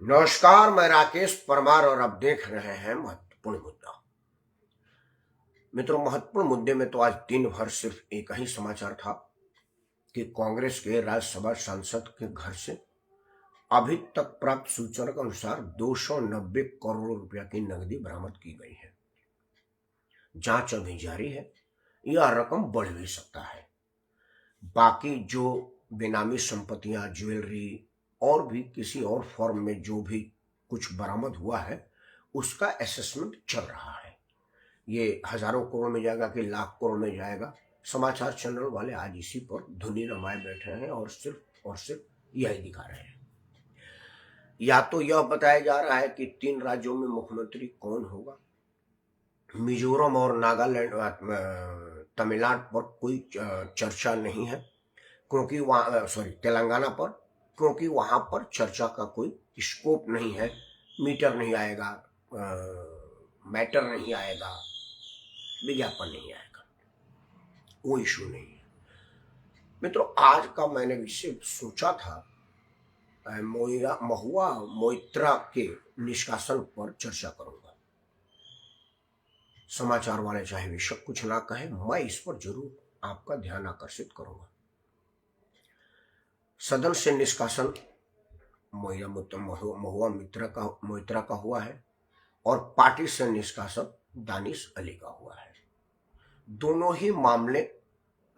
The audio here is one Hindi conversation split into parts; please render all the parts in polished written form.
नमस्कार, मैं राकेश परमार और आप देख रहे हैं महत्वपूर्ण मुद्दा। मित्रों, महत्वपूर्ण मुद्दे में तो आज दिन भर सिर्फ एक ही समाचार था कि कांग्रेस के राज्यसभा सांसद के घर से अभी तक प्राप्त सूचना के अनुसार 290 करोड़ रुपया की नकदी बरामद की गई है। जांच अभी जारी है, यह रकम बढ़ भी सकता है। बाकी जो बेनामी संपत्तियां, ज्वेलरी और भी किसी और फॉर्म में जो भी कुछ बरामद हुआ है, उसका असेसमेंट चल रहा है। ये हजारों करोड़ में जाएगा कि लाख करोड़ में जाएगा, समाचार चैनल वाले आज इसी पर धुनी रमाए बैठे हैं और सिर्फ यही दिखा रहे हैं। या तो यह बताया जा रहा है कि 3 राज्यों में मुख्यमंत्री कौन होगा। मिजोरम और नागालैंड, तमिलनाडु पर कोई चर्चा नहीं है, क्योंकि वहाँ तेलंगाना पर, क्योंकि वहां पर चर्चा का कोई स्कोप नहीं है। मीटर नहीं आएगा, मैटर नहीं आएगा, विज्ञापन नहीं आएगा, वो इशू नहीं है। मित्रों, आज का मैंने विषय सोचा था महुआ मोइत्रा के निष्कासन पर चर्चा करूंगा। समाचार वाले चाहे बेशक कुछ ना कहे, मैं इस पर जरूर आपका ध्यान आकर्षित करूंगा। सदन से निष्कासन महुआ मोइत्रा का हुआ है और पार्टी से निष्कासन दानिश अली का हुआ है। दोनों ही मामले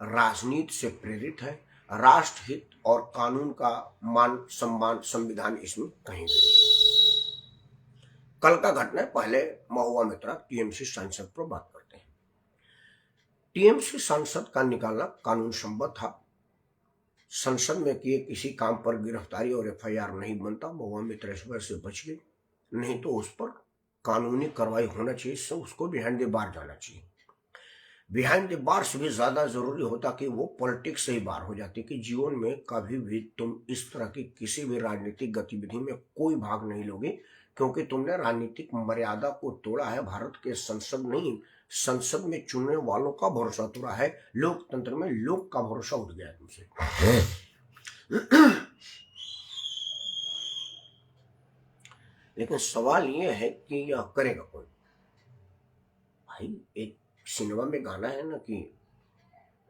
राजनीति से प्रेरित है। राष्ट्रहित और कानून का मान सम्मान संविधान इसमें कहीं नहीं। कल का घटना है, पहले महुआ मोइत्रा टीएमसी सांसद पर बात करते हैं। टीएमसी सांसद का निकालना कानून सम्मत था। संसद में किए किसी काम पर गिरफ्तारी और एफआईआर नहीं बनता। महुआ मोइत्रा इस वजह से बच गई, नहीं तो उस पर कानूनी कार्रवाई होना चाहिए, उसको बिहाइंड द बार जाना चाहिए। बिहाइंड द बार से भी ज्यादा जरूरी होता कि वो पॉलिटिक्स से ही बाहर हो जाती, कि जीवन में कभी भी तुम इस तरह की किसी भी राजनीतिक गतिविधि में कोई भाग नहीं लोगे, क्योंकि तुमने राजनीतिक मर्यादा को तोड़ा है। भारत के संसद नहीं, संसद में चुनने वालों का भरोसा तोड़ा है। लोकतंत्र में लोग का भरोसा उठ गया है तुमसे। लेकिन सवाल यह है कि यह करेगा कौन। भाई, एक सिनेमा में गाना है ना कि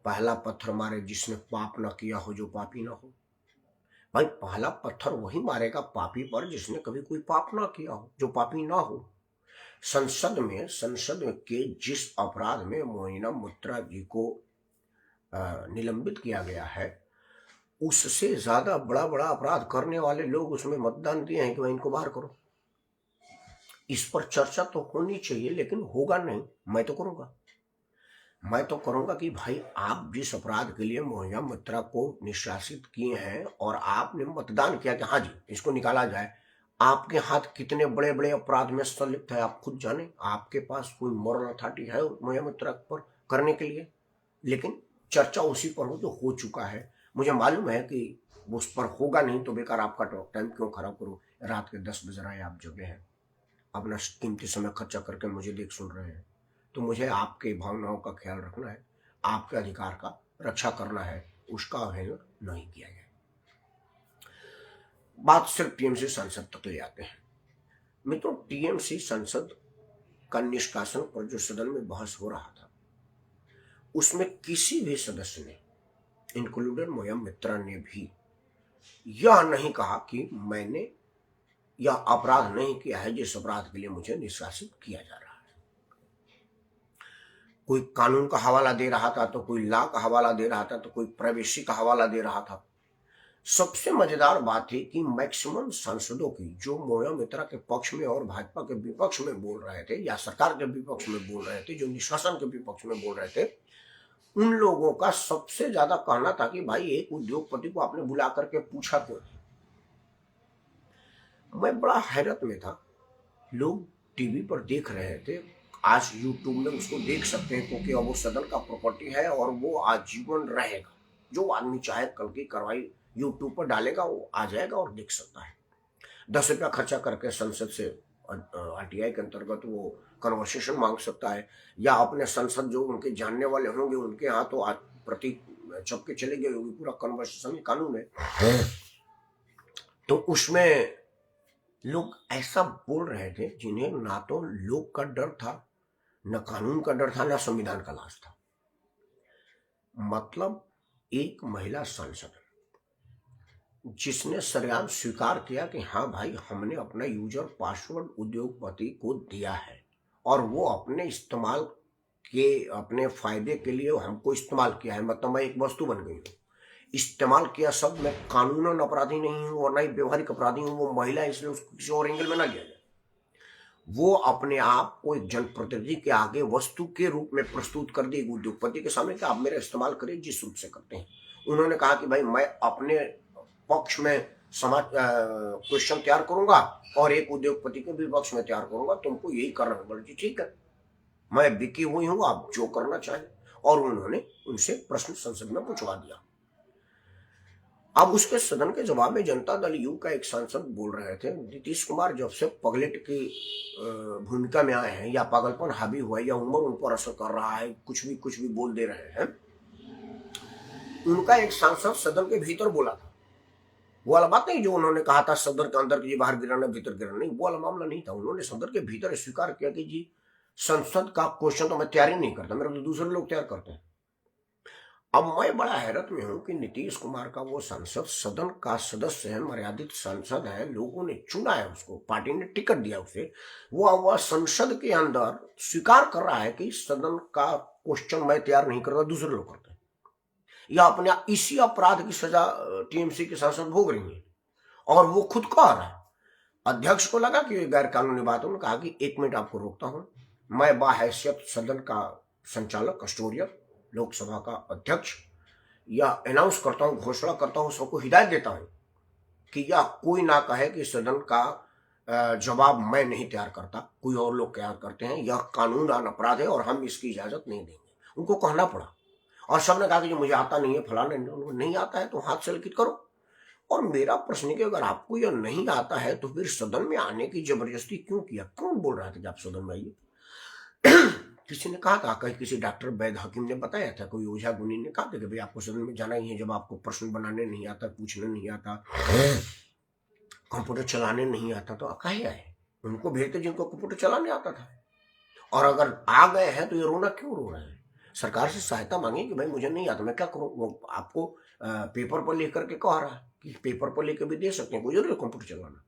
पहला पत्थर मारे जिसने पाप ना किया हो, जो पापी ना हो। भाई, पहला पत्थर वही मारेगा पापी पर जिसने कभी कोई पाप ना किया हो, जो पापी ना हो। संसद में के जिस अपराध में मोइना मोइत्रा जी को निलंबित किया गया है, उससे ज्यादा बड़ा बड़ा अपराध करने वाले लोग उसमें मतदान दिए हैं कि भाई इनको बाहर करो। इस पर चर्चा तो होनी चाहिए, लेकिन होगा नहीं। मैं तो करूंगा कि भाई, आप जिस अपराध के लिए मोइना मोइत्रा को निष्कासित किए हैं और आपने मतदान किया कि हाँ जी इसको निकाला जाए, आपके हाथ कितने बड़े बड़े अपराध में संलिप्त है आप खुद जाने। आपके पास कोई मॉरल अथॉरिटी है मोइना मोइत्रा पर करने के लिए? लेकिन चर्चा उसी पर हो जो हो चुका है। मुझे मालूम है कि उस पर होगा नहीं, तो बेकार आपका टाइम क्यों खराब करूं। रात के 10 बज रहा है, आप जगह हैं, अपना कीमती समय खर्चा करके मुझे देख सुन रहे हैं, तो मुझे आपके भावनाओं का ख्याल रखना है, आपके अधिकार का रक्षा करना है, उसका अवहेलना नहीं किया जाए। बात सिर्फ टीएमसी संसद तक ले आते हैं। मित्रों, टीएमसी संसद का निष्कासन पर जो सदन में बहस हो रहा था, उसमें किसी भी सदस्य ने, इंक्लूडेड मोइना मोइत्रा ने भी यह नहीं कहा कि मैंने यह अपराध नहीं किया है जिस अपराध के लिए मुझे निष्कासित किया जा रहा है। कोई कानून का हवाला दे रहा था, तो कोई लॉ का हवाला दे रहा था, तो कोई प्राइवेसी का हवाला दे रहा था। सबसे मजेदार बात थी कि मैक्सिमम सांसदों की जो मोइना मोइत्रा के पक्ष में और भाजपा के विपक्ष में बोल रहे थे, या सरकार के विपक्ष में बोल रहे थे, जो निष्कासन के विपक्ष में बोल रहे थे, उन लोगों का सबसे ज्यादा कहना था कि भाई, एक उद्योगपति को आपने बुला करके पूछा क्यों? मैं बड़ा हैरत में था। लोग टीवी पर देख रहे थे, आज यूट्यूब में उसको देख सकते हैं, क्योंकि अब वो सदन का प्रॉपर्टी है और वो आजीवन रहेगा। जो आदमी चाहे कल की कार्रवाई यूट्यूब पर डालेगा, वो आ जाएगा और देख सकता है। 10 रुपया खर्चा करके संसद से आरटीआई के अंतर्गत वो कन्वर्सेशन मांग सकता है, या अपने संसद जो उनके जानने वाले होंगे उनके यहाँ तो प्रति चपके चले गए होगी, पूरा कन्वर्सेशन कानून है। तो उसमें लोग ऐसा बोल रहे थे जिन्हें ना तो लोक का डर था, न कानून का डर था, न संविधान का लाज था। मतलब एक महिला सांसद जिसने सरेआम स्वीकार किया कि हाँ भाई, हमने अपना यूजर पासवर्ड उद्योगपति को दिया है और वो अपने इस्तेमाल के, अपने फायदे के लिए हमको इस्तेमाल किया है। मतलब मैं एक वस्तु बन गई हूँ, इस्तेमाल किया सब। मैं कानूनन अपराधी नहीं हूँ और ना ही व्यवहारिक अपराधी हूँ। वो महिला है इसलिए उसको किसी और एंगल में ना लिया जाए। वो अपने आप को एक जनप्रतिनिधि के आगे वस्तु के रूप में प्रस्तुत कर दी उद्योगपति के सामने कि आप मेरा इस्तेमाल करिए जिस रूप से करते हैं। उन्होंने कहा कि भाई मैं अपने पक्ष में समाज क्वेश्चन तैयार करूंगा और एक उद्योगपति के भी पक्ष में तैयार करूंगा, तुमको यही करना है। बोले ठीक है, मैं बिकी हुई हूं, आप जो करना चाहें। और उन्होंने उनसे प्रश्न संसद में पूछवा दिया। अब उसके सदन के जवाब में जनता दल यू का एक सांसद बोल रहे थे, नीतीश कुमार जब से पगलेट की भूमिका में आए हैं, या पागलपन हावी हुआ है, या उम्र उन पर असर कर रहा है, कुछ भी बोल दे रहे हैं। उनका एक सांसद सदन के भीतर बोला था। वो वाला बात नहीं जो उन्होंने कहा था सदन के अंदर की बाहर गिराना भीतर गिराना, नहीं, वो वाला मामला नहीं था। उन्होंने सदन के भीतर स्वीकार किया कि जी संसद का क्वेश्चन तो मैं तैयार ही नहीं करता, मेरे तो दूसरे लोग तैयार करते हैं। अब मैं बड़ा हैरत में हूं कि नीतीश कुमार का वो सांसद सदन का सदस्य है, मर्यादित सांसद है, लोगों ने चुना है उसको, पार्टी ने टिकट दिया उसे। वो संसद के अंदर स्वीकार कर रहा है कि सदन का क्वेश्चन मैं तैयार नहीं करता, दूसरे लोग करते हैं, या अपने इसी अपराध की सजा टीएमसी के सांसद भोग रही है। और वो खुद कह रहा है। अध्यक्ष को लगा कि गैर कानूनी बात है। उन्होंने कहा कि 1 मिनट आपको रोकता हूं, मैं बाहैसियत सदन का संचालक, कस्टोडियन, लोकसभा का अध्यक्ष, या अनाउंस करता हूं, घोषणा करता हूं, सबको हिदायत देता हूं कि यह कोई ना कहे कि सदन का जवाब मैं नहीं तैयार करता, कोई और लोग तैयार करते हैं। यह कानूनन अपराध है और हम इसकी इजाजत नहीं देंगे। उनको कहना पड़ा और सबने कहा कि जो मुझे आता नहीं है, फलाने नहीं आता है तो हाथ से लिखित करो। और मेरा प्रश्न है कि अगर आपको यह नहीं आता है तो फिर सदन में आने की जबरदस्ती क्यों किया? कौन बोल रहा था कि आप सदन में आइए? किसी ने कहा था, कहीं किसी डॉक्टर वैद्य हकीम ने बताया था, कोई ओझा गुनी ने कहा था कि भाई आपको सदन में जाना ही है जब आपको प्रश्न बनाने नहीं आता, पूछने नहीं आता, कंप्यूटर चलाने नहीं आता, तो काहे आए? उनको भेजते जिनको कंप्यूटर चलाने आता था। और अगर आ गए हैं तो ये रोना क्यों रो रहे हैं? सरकार से सहायता मांगे कि भाई मुझे नहीं आता, मैं क्या करूं? वो आपको पेपर पर लिख करके कह रहा है कि पेपर पर लेकर भी दे सकते हैं, कोई जरूर कंप्यूटर चलाना।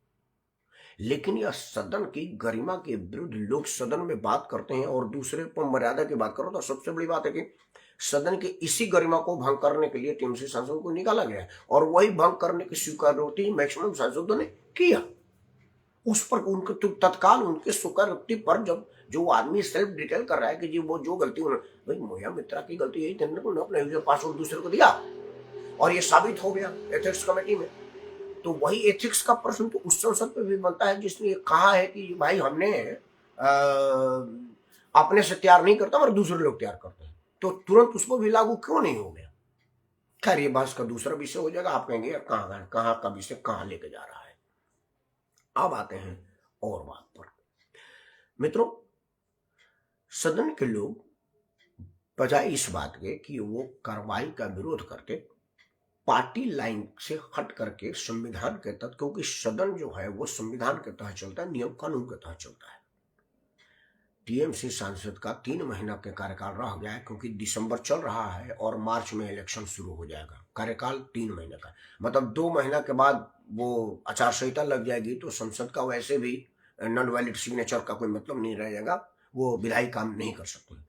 लेकिन यह सदन की गरिमा के विरुद्ध लोग सदन में बात करते हैं और दूसरे पर मर्यादा की बात करो। तो सबसे बड़ी बात है कि सदन की इसी गरिमा को भंग करने के लिए टीएमसी सांसदों को निकाला गया है और वही भंग करने की स्वीकारोक्ति मैक्सिमम सांसदों ने किया। उस पर उनके तत्काल उनके स्वीकारोक्ति पर जब जो आदमी सेल्फ डिटेल कर रहा है कि जी वो जो गलती भाई मोया मित्रा की गलती यही थी, अपना यूजर पासवर्ड दूसरे को दिया और ये साबित हो गया एथिक्स कमेटी में। तो वही एथिक्स का प्रश्न तो उस संसद पे भी बनता है जिसने कहा है कि भाई हमने अपने से तैयार नहीं करता और दूसरे लोग तैयार करते हैं, तो तुरंत उसको भी लागू क्यों नहीं हो गया? खैर ये बात का दूसरा विषय हो जाएगा। आप कहेंगे कहाँ का विषय कहाँ लेके जा रहा है। अब आते हैं और बात पर। मित्रों, सदन के लोग बजाय इस बात के कि वो कार्रवाई का विरोध करते, पार्टी लाइन से हट करके संविधान के तहत, क्योंकि सदन जो है वो संविधान के तहत चलता है, नियम कानून के तहत चलता है। टीएमसी सांसद का 3 महीना के कार्यकाल रह गया है, क्योंकि दिसंबर चल रहा है और मार्च में इलेक्शन शुरू हो जाएगा। कार्यकाल 3 महीने का, मतलब 2 महीना के बाद वो आचार संहिता लग जाएगी, तो संसद का वैसे भी नॉन वैलिड सिग्नेचर का कोई मतलब नहीं रह जाएगा, वो विधायी काम नहीं कर सकते।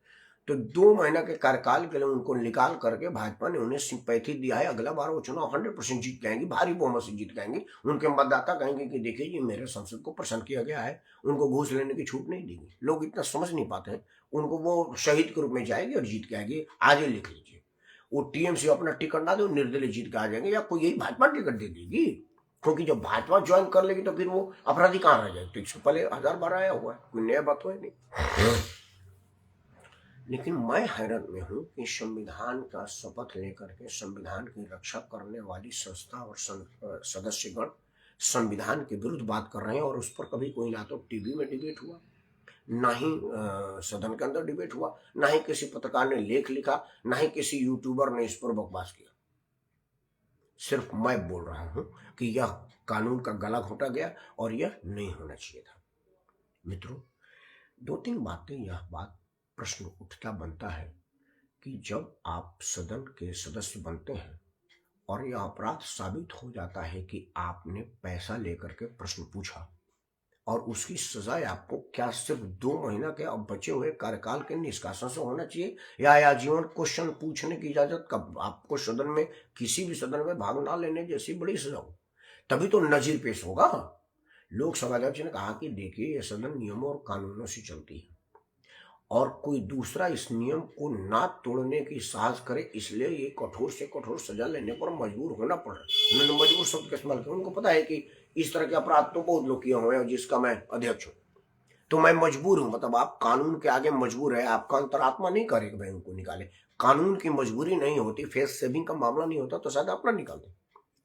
तो 2 महीना के कार्यकाल के लिए उनको निकाल करके भाजपा ने उन्हें सिंपैथी दिया है। अगला बार वो चुनाव 100% जीत जाएंगे, भारी बहुमत से जीत जाएंगे। उनके मतदाता कहेंगे कि देखिए ये मेरे संसद को प्रसन्न किया गया है, उनको घूस लेने की छूट नहीं देगी। लोग इतना समझ नहीं पाते हैं, उनको वो शहीद के रूप में जाएगी और जीत के आएगी। आज ही लिख लीजिए, वो टीएमसी अपना टिकट ना दे, निर्दलीय जीत के आ जाएंगे, या कोई यही भाजपा टिकट दे देगी। क्योंकि जब भाजपा ज्वाइन कर लेगी तो फिर वो अपराधी कहाँ रह जाएगी? तो पहले 1000 आया हुआ है, कोई नया बात है नहीं। लेकिन मैं हैरत में हूं कि संविधान का शपथ लेकर के संविधान की रक्षा करने वाली संस्था और सदस्यगण संविधान के विरुद्ध बात कर रहे हैं, और उस पर कभी कोई ना तो टीवी में डिबेट हुआ, ना ही सदन के अंदर डिबेट हुआ, ना ही किसी पत्रकार ने लेख लिखा, ना ही किसी यूट्यूबर ने इस पर बकवास किया। सिर्फ मैं बोल रहा हूं कि यह कानून का गला घोटा गया और यह नहीं होना चाहिए था। मित्रों, दो तीन बातें, यह बात प्रश्न उठता बनता है कि जब आप सदन के सदस्य बनते हैं और यह अपराध साबित हो जाता है कि आपने पैसा लेकर के प्रश्न पूछा और उसकी सजाए आपको क्या सिर्फ 2 महीना के अब बचे हुए कार्यकाल के निष्कासन से होना चाहिए, या आजीवन क्वेश्चन पूछने की इजाजत कब आपको सदन में, किसी भी सदन में भाग ना लेने जैसी बड़ी सजा हो, तभी तो नजीर पेश होगा। लोकसभा अध्यक्ष ने कहा कि देखिए, यह सदन नियमों और कानूनों से चलती है और कोई दूसरा इस नियम को ना तोड़ने की साहस करे, इसलिए ये कठोर से कठोर सजा लेने पर मजबूर होना पड़ रहा है। उन्होंने मजबूर शब्द का इस्तेमाल किया। उनको पता है कि इस तरह के अपराध तो बहुत लोग किए हुए हैं जिसका मैं अध्यक्ष हूं, तो मैं मजबूर हूं। मतलब आप कानून के आगे मजबूर है, आपका अंतरात्मा नहीं करे कि भाई उनको निकाले। कानून की मजबूरी नहीं होती, फेस सेविंग का मामला नहीं होता तो शायद अपना निकालते।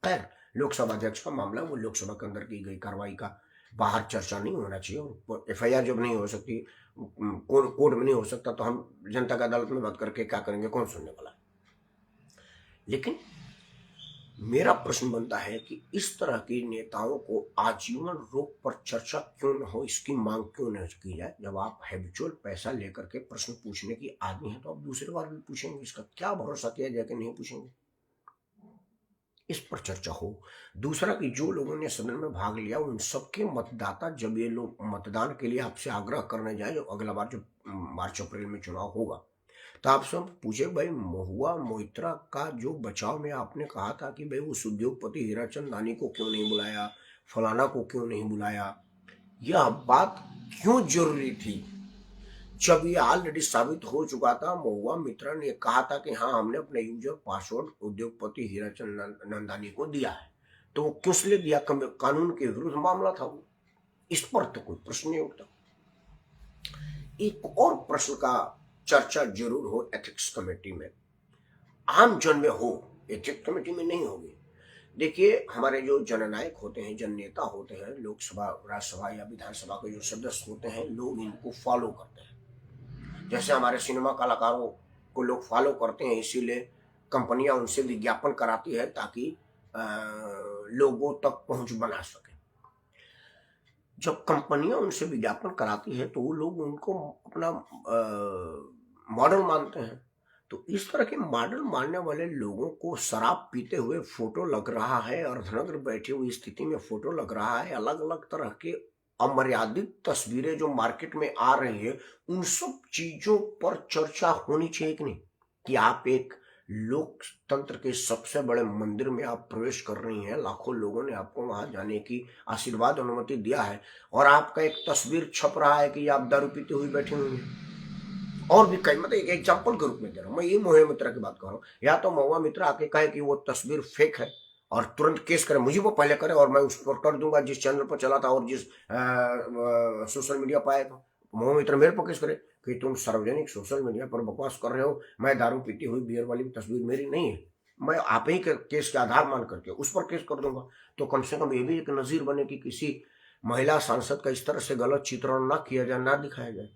खैर, लोकसभा अध्यक्ष का मामला, वो लोकसभा के अंदर की गई कार्रवाई का बाहर चर्चा नहीं होना चाहिए। और एफआईआर जब नहीं हो सकती, कोर्ट में नहीं हो सकता, तो हम जनता की अदालत में बात करके क्या करेंगे, कौन सुनने वाला। लेकिन मेरा प्रश्न बनता है कि इस तरह के नेताओं को आजीवन रोक पर चर्चा क्यों न हो, इसकी मांग क्यों न की जाए। जब आप हैबिचुअल पैसा लेकर के प्रश्न पूछने की आदमी है तो आप दूसरी बार भी पूछेंगे, इसका क्या भरोसा किया जाए कि नहीं पूछेंगे। इस पर चर्चा हो। दूसरा कि जो लोगों ने सदन में भाग लिया उन सबके मतदाता, जब ये लोग मतदान के लिए आपसे आग्रह करने जाए, जो अगला बार जो मार्च अप्रैल में चुनाव होगा, तो आप सब पूछे भाई, महुआ मोइत्रा का जो बचाव में आपने कहा था कि भाई उस उद्योगपति हीराचंदानी को क्यों नहीं बुलाया, फलाना को क्यों नहीं बुलाया, यह बात क्यों जरूरी थी जब ये ऑलरेडी साबित हो चुका था। महुआ मित्रा ने कहा था कि हाँ, हमने अपने यूजर पासवर्ड उद्योगपति हीराचंद नंदानी को दिया है, तो वो किस लिए दिया, कानून के विरुद्ध मामला था वो, इस पर तो कोई प्रश्न नहीं उठता। एक और प्रश्न का चर्चा जरूर हो एथिक्स कमेटी में, आम जन में हो, एथिक्स कमेटी में नहीं होगी। देखिए, हमारे जो जननायक होते हैं, जननेता होते हैं, लोकसभा, राज्यसभा या विधानसभा के जो सदस्य होते हैं, लोग इनको फॉलो करते हैं। जैसे हमारे सिनेमा कलाकारों को लोग फॉलो करते हैं, इसीलिए कंपनियां उनसे विज्ञापन कराती है ताकि लोगों तक पहुंच बना सके। जब कंपनियां उनसे विज्ञापन कराती है तो वो लोग उनको अपना मॉडल मानते हैं। तो इस तरह के मॉडल मानने वाले लोगों को शराब पीते हुए फोटो लग रहा है, अर्धनग्न बैठे हुई स्थिति में फोटो लग रहा है, अलग अलग तरह के अमर्यादित तस्वीरें जो मार्केट में आ रही है, उन सब चीजों पर चर्चा होनी चाहिए कि नहीं। कि आप एक लोकतंत्र के सबसे बड़े मंदिर में आप प्रवेश कर रही हैं, लाखों लोगों ने आपको वहां जाने की आशीर्वाद अनुमति दिया है, और आपका एक तस्वीर छप रहा है कि आप दारू पीते हुए बैठे हुए हैं। और भी कई, मतलब एक एग्जाम्पल के रूप में दे रहा हूँ मैं, ये महुआ मित्रा की बात कर रहा हूँ। या तो महुआ मित्रा आके कहे कि वो तस्वीर फेक है और तुरंत केस करे, मुझे वो पहले करे और मैं उस पर कर दूंगा जिस चैनल पर चला था और जिस सोशल मीडिया पर आया था। महुआ मित्रा मेरे पर केस करे कि तुम सार्वजनिक सोशल मीडिया पर बकवास कर रहे हो, मैं दारू पीती हुई बियर वाली तस्वीर मेरी नहीं है, मैं आप ही के केस के आधार मान करके उस पर केस कर दूंगा। तो कम से कम ये भी एक नजीर बने कि किसी महिला सांसद का इस तरह से गलत चित्रण ना किया जाए, ना दिखाया जाए।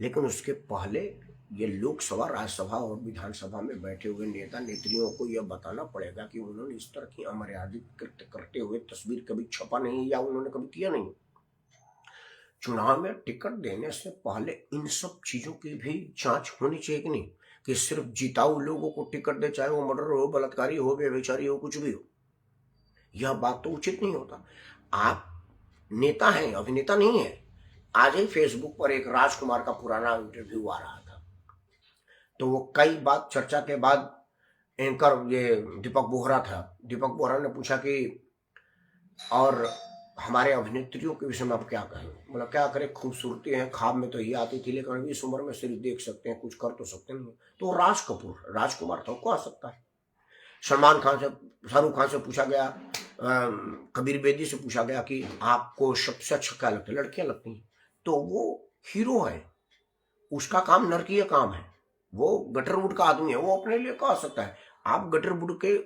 लेकिन उसके पहले ये लोकसभा, राज्यसभा और विधानसभा में बैठे हुए नेता नेत्रियों को यह बताना पड़ेगा कि उन्होंने इस तरह की अमर्यादित कृत्य करते हुए तस्वीर कभी छपा नहीं या उन्होंने कभी किया नहीं। चुनाव में टिकट देने से पहले इन सब चीजों की भी जांच होनी चाहिए कि नहीं, कि सिर्फ जिताऊ लोगों को टिकट दे, चाहे वो मर्डर हो, बलात्कारी हो, व्यभिचारी हो, कुछ भी हो। यह बात तो उचित नहीं होता। आप नेता हैं, अभिनेता नहीं है। आज ही फेसबुक पर एक राजकुमार का पुराना इंटरव्यू आ रहा था, तो वो कई बात चर्चा के बाद एंकर ये दीपक बोहरा था, दीपक बोहरा ने पूछा कि और हमारे अभिनेत्रियों के विषय में आप क्या कहें। बोला क्या करें, खूबसूरती है, ख्वाब में तो ये आती थी, लेकिन अभी इस उम्र में सिर्फ देख सकते हैं, कुछ कर तो सकते नहीं। तो राज कपूर, राजकुमार था, को आ सकता है। सलमान खान से, शाहरुख खान से पूछा गया, कबीर बेदी से पूछा गया कि आपको सबसे अच्छा क्या लगता है, लड़कियां लगती हैं। तो वो हीरो है, उसका काम नरकीय काम है, वो गटरवुड का आदमी है, वो अपने लिए कह सकता है। आप गटरवुड के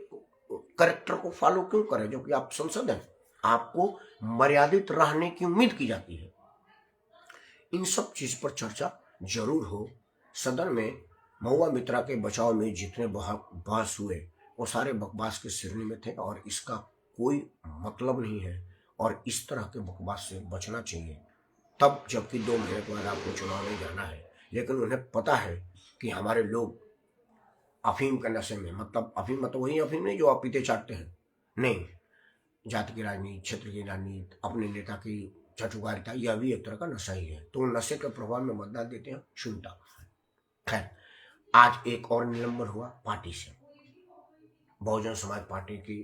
करेक्टर को फॉलो क्यों करें, जो कि आप संसद हैं, आपको मर्यादित रहने की उम्मीद की जाती है। इन सब चीज पर चर्चा जरूर हो। सदन में महुआ मित्रा के बचाव में जितने बहस हुए, वो सारे बकवास के श्रेणी में थे और इसका कोई मतलब नहीं है और इस तरह के बकवास से बचना चाहिए। तब जबकि 2 महीने के बाद आपको चुनाव में जाना है, लेकिन उन्हें पता है कि हमारे लोग अफीम के नशे में, मतलब अफीम मतलब वही अफीम नहीं जो आप पीते चाटते हैं, नहीं, जाति की राजनीति, क्षेत्र की राजनीति, अपने नेता की चटुकारिता, यह भी एक तरह का नशा ही है। तो नशे के प्रभाव में मतदान देते हैं, शून्यता। खैर, आज एक और निलंबन हुआ पार्टी से। बहुजन समाज पार्टी की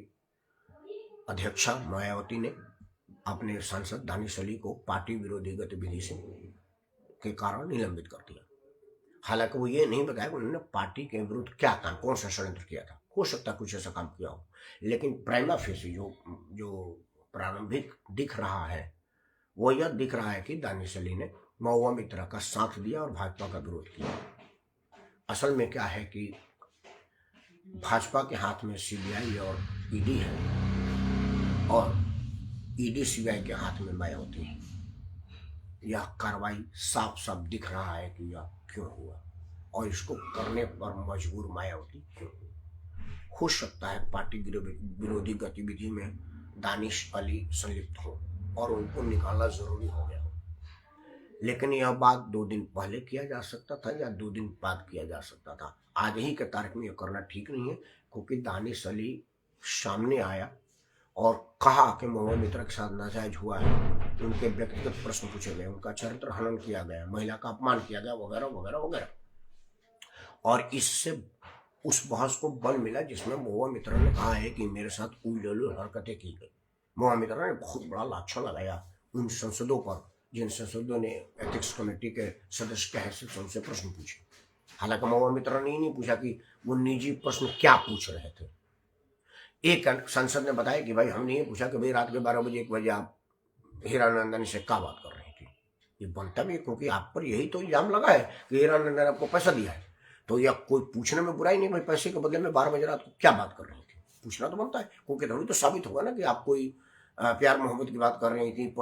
अध्यक्षा मायावती ने अपने सांसद दानिश अली को पार्टी विरोधी गतिविधि से के कारण निलंबित कर दिया। हालांकि वो ये नहीं बताया कि उन्होंने पार्टी के विरुद्ध क्या काम, कौन सा षड्यंत्र किया था। हो सकता है कुछ ऐसा काम किया हो, लेकिन प्राइमा फेसी जो प्रारंभिक दिख रहा है वो यह दिख रहा है कि दानिश अली ने महुआ मित्रा का साथ दिया और भाजपा का विरोध किया। असल में क्या है कि भाजपा के हाथ में सीबीआई और ईडी है और ईडी सीबीआई के हाथ में मायावती है। यह कार्रवाई साफ साफ दिख रहा है कि यह क्यों हुआ और इसको करने पर मजबूर मायावती क्यों हुई। हो सकता है पार्टी विरोधी गतिविधि में दानिश अली संलिप्त हो और उनको निकालना जरूरी हो गया हो, लेकिन यह बात 2 दिन पहले किया जा सकता था या 2 दिन बाद किया जा सकता था। आज ही के तारीख में यह करना ठीक नहीं है, क्योंकि दानिश अली सामने आया और कहा कि महुआ मित्रा के साथ नाजायज हुआ है, उनके व्यक्तिगत प्रश्न पूछे गए, उनका चरित्र हनन किया गया, महिला का अपमान किया गया, वगैरह वगैरह वगैरह। और इससे उस बहस को बल मिला जिसमें महुआ मित्रा ने कहा है कि मेरे साथ उलझुल हरकतें की गई। महुआ मित्रा ने बहुत बड़ा लाछन लगाया उन सांसदों पर जिन सांसदों ने एथिक्स कमेटी के सदस्य के हैसियत से उनसे प्रश्न पूछे। हालांकि महुआ मित्रा ने नहीं पूछा कि वो निजी प्रश्न क्या पूछ रहे थे। एक सांसद ने बताया कि भाई हमने ये पूछा कि भाई रात के 12 बजे 1 बजे आप हीरानंदन से क्या बात कर रही थी। ये बनता भी है, क्योंकि आप पर यही तो इल्जाम लगा है कि हीरानंदन ने आपको पैसा दिया है, तो यह कोई पूछने में बुराई नहीं, भाई पैसे के बदले में 12 बजे रात को क्या बात कर रही थी, पूछना तो बनता है, क्योंकि तभी तो साबित होगा ना कि आप कोई प्यार मोहब्बत की बात कर रही थी,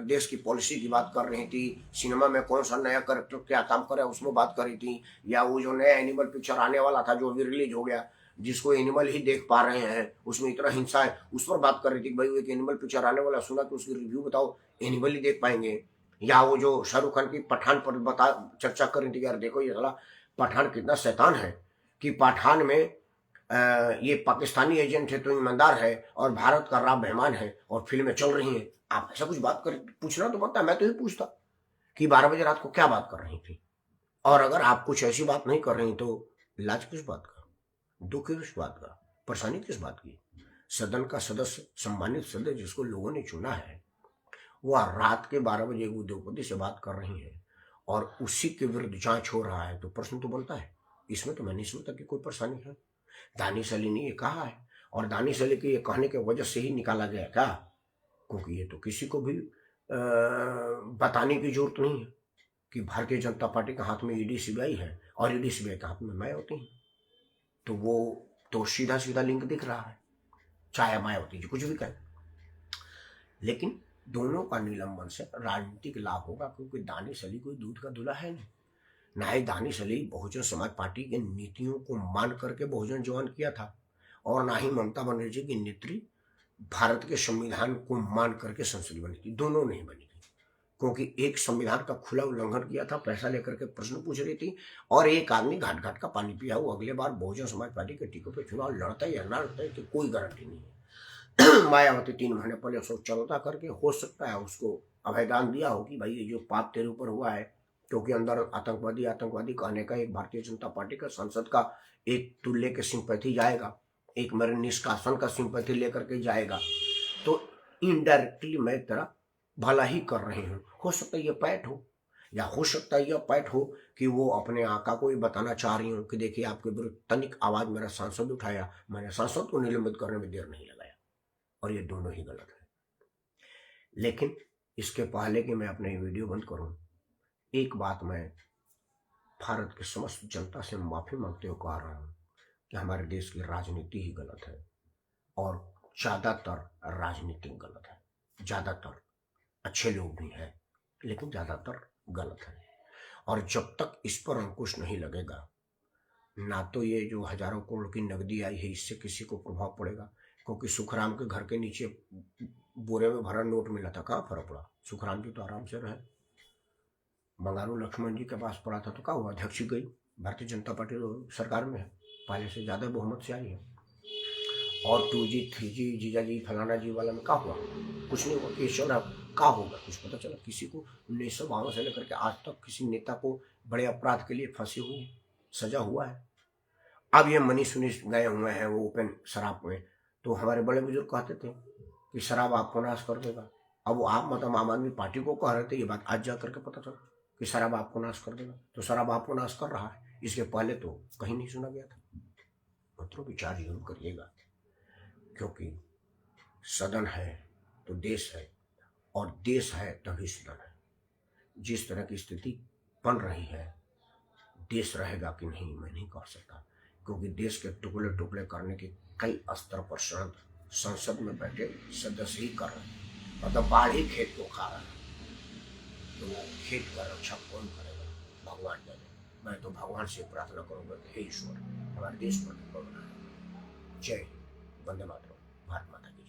देश की पॉलिसी की बात कर रही थी, सिनेमा में कौन सा नया कैरेक्टर क्या काम करे उसमें बात कर रही थी, या वो जो नया एनिमल पिक्चर आने वाला था जो अभी रिलीज हो गया जिसको एनिमल ही देख पा रहे हैं, उसमें इतना हिंसा है, उस पर बात कर रही थी कि भाई वो एक एनिमल पिक्चर आने वाला, सुना कि उसकी रिव्यू बताओ, एनिमल ही देख पाएंगे। या वो जो शाहरुख खान की पठान पर चर्चा कर रही थी, यार देखो ये साला पठान कितना शैतान है कि पठान में ये पाकिस्तानी एजेंट है तो ईमानदार है और भारत का राम मेहमान है और फिल्में चल रही हैं। आप ऐसा कुछ बात कर, पूछना तो बनता है। मैं तो ही पूछता कि 12 बजे रात को क्या बात कर रही थी, और अगर आप कुछ ऐसी बात नहीं कर रही तो लाज किस बात का, दुख किस बात का, परेशानी किस बात की। सदन का सदस्य, सम्मानित सदस्य जिसको लोगों ने चुना है, वह रात के 12 बजे उद्योगपति से बात कर रही है और उसी के विरुद्ध जांच हो रहा है, तो प्रश्न तो बनता है। इसमें तो मैं नहीं सुनता कि कोई परेशानी है। दानिश अली ने ये कहा है और दानिश अली के ये कहने की वजह से ही निकाला गया क्या, क्योंकि ये तो किसी को भी बताने की जरूरत नहीं है कि भारतीय जनता पार्टी के हाथ में ईडी सीबीआई है और ईडी सीबीआई के हाथ में मायावती है। तो वो तो सीधा सीधा लिंक दिख रहा है, चाहे मायावती जी कुछ भी कहे। लेकिन दोनों का निलंबन से राजनीतिक लाभ होगा, क्योंकि दानिश अली कोई दूध का दूल्हा है नहीं। ना ही दानिश अली बहुजन समाज पार्टी के नीतियों को मान करके बहुजन ज्वाइन किया था, और ना ही ममता बनर्जी की नेत्री भारत के संविधान को मान करके संसद बनी थी। दोनों नहीं बनी थी, क्योंकि एक संविधान का खुला उल्लंघन किया था, पैसा लेकर के प्रश्न पूछ रही थी, और एक आदमी घाट घाट का पानी पिया हुआ अगले बार बहुजन समाज पार्टी के टिकट पर चुनाव लड़ता है या ना लड़ता है कि कोई गारंटी नहीं है। मायावती 3 महीने पहले सोच चलता करके हो सकता है उसको अभयदान दिया हो कि भाई ये जो पाप तेरे ऊपर हुआ है, क्योंकि अंदर आतंकवादी कहने का एक भारतीय जनता पार्टी का सांसद का एक तुल्य के सिंपैथी जाएगा, एक मेरे निष्कासन का सिंपैथी लेकर के जाएगा, तो इनडायरेक्टली मैं तेरा भला ही कर रही हूँ। हो सकता है ये पैठ हो, या हो सकता है यह पैठ हो कि वो अपने आका को ही बताना चाह रही हूँ कि देखिए आपके विरुद्ध तनिक आवाज मेरा सांसद उठाया, मैंने सांसद को निलंबित करने में देर नहीं लगाया, और ये दोनों ही गलत है। लेकिन इसके पहले कि मैं अपने वीडियो बंद करूं, एक बात मैं भारत के समस्त जनता से माफी मांगते हुए कह रहा हूं कि हमारे देश की राजनीति ही गलत है, और ज्यादातर राजनीतिक गलत है। ज्यादातर अच्छे लोग भी हैं, लेकिन ज्यादातर गलत है। और जब तक इस पर अंकुश नहीं लगेगा ना तो ये जो हजारों करोड़ की नकदी आई है इससे किसी को प्रभाव पड़ेगा, क्योंकि सुखराम के घर के नीचे बोरे में भरा नोट मिला था, कहाँ फर्क पड़ा। सुखराम जी तो आराम से रहे। बंगारू लक्ष्मण जी के पास पड़ा था तो क्या हुआ, अध्यक्ष गई, भारतीय जनता पार्टी तो सरकार में है, पहले से ज्यादा बहुमत से आई है। और 2G 3G जीजा जी फलाना जी वाला में क्या हुआ, कुछ नहीं हुआ। केशव राव क्या होगा, कुछ पता चला किसी को? 1952 से लेकर के आज तक किसी नेता को बड़े अपराध के लिए फांसी हुई है, सजा हुआ है। अब ये मनीष उनीश गए हुए हैं वो ओपन शराब में, तो हमारे बड़े बुजुर्ग कहते थे कि शराब आपको नाश कर देगा। अब वो आप मतलब आम आदमी पार्टी को कह रहे थे, ये बात आज जा करके पता चला कि शराब आपको नाश कर देगा। तो शराब आपको नाश कर रहा है, इसके पहले तो कहीं नहीं सुना गया था। मित्रों विचार जरूर करिएगा, क्योंकि सदन है तो देश है, और देश है तभी सदन है। जिस तरह की स्थिति बन रही है, देश रहेगा कि नहीं मैं नहीं कह सकता, क्योंकि देश के टुकड़े टुकड़े करने के कई स्तर पर संसद में बैठे सदस्य ही कर रहे हैं। मतलब बाढ़ ही खेत को खा रहा है, तो खेत का रक्षा कौन करेगा, भगवान जाने। मैं तो भगवान से प्रार्थना करूंगा कि हे ईश्वर हमारे देश पर बनाए। जय हिंद, वंदे मातरम, भारत माता की।